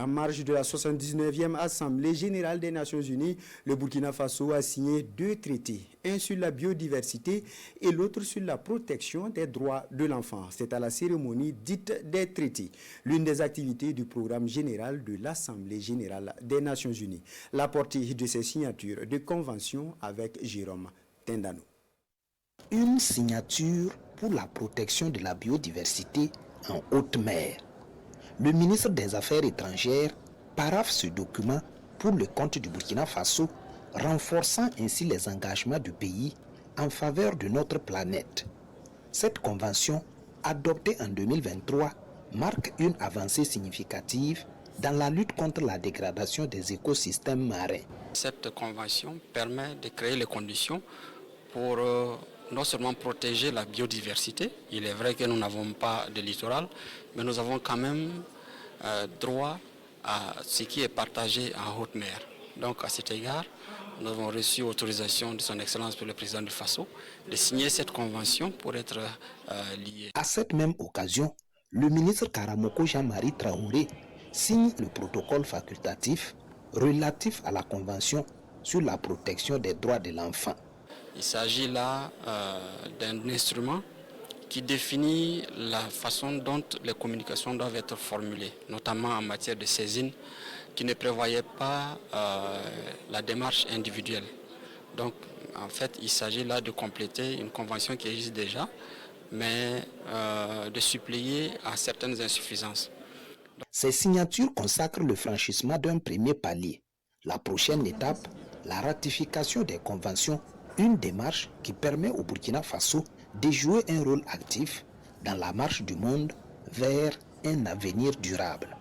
En marge de la 79e Assemblée générale des Nations Unies, le Burkina Faso a signé 2 traités, un sur la biodiversité et l'autre sur la protection des droits de l'enfant. C'est à la cérémonie dite des traités, l'une des activités du programme général de l'Assemblée générale des Nations Unies. La portée de ces signatures de convention avec Jérôme Tindano. Une signature pour la protection de la biodiversité en haute mer. Le ministre des Affaires étrangères paraphe ce document pour le compte du Burkina Faso, renforçant ainsi les engagements du pays en faveur de notre planète. Cette convention, adoptée en 2023, marque une avancée significative dans la lutte contre la dégradation des écosystèmes marins. Cette convention permet de créer les conditions pour non seulement protéger la biodiversité. Il est vrai que nous n'avons pas de littoral, mais nous avons quand même droit à ce qui est partagé en haute mer. Donc à cet égard, nous avons reçu autorisation de son Excellence le Président du Faso de signer cette convention pour être liés. À cette même occasion, le ministre Karamoko Jean-Marie Traoré signe le protocole facultatif relatif à la convention sur la protection des droits de l'enfant. Il s'agit là d'un instrument qui définit la façon dont les communications doivent être formulées, notamment en matière de saisine, qui ne prévoyait pas la démarche individuelle. Donc, en fait, il s'agit là de compléter une convention qui existe déjà, mais de suppléer à certaines insuffisances. Ces signatures consacrent le franchissement d'un premier palier. La prochaine étape, la ratification des conventions, une démarche qui permet au Burkina Faso de jouer un rôle actif dans la marche du monde vers un avenir durable.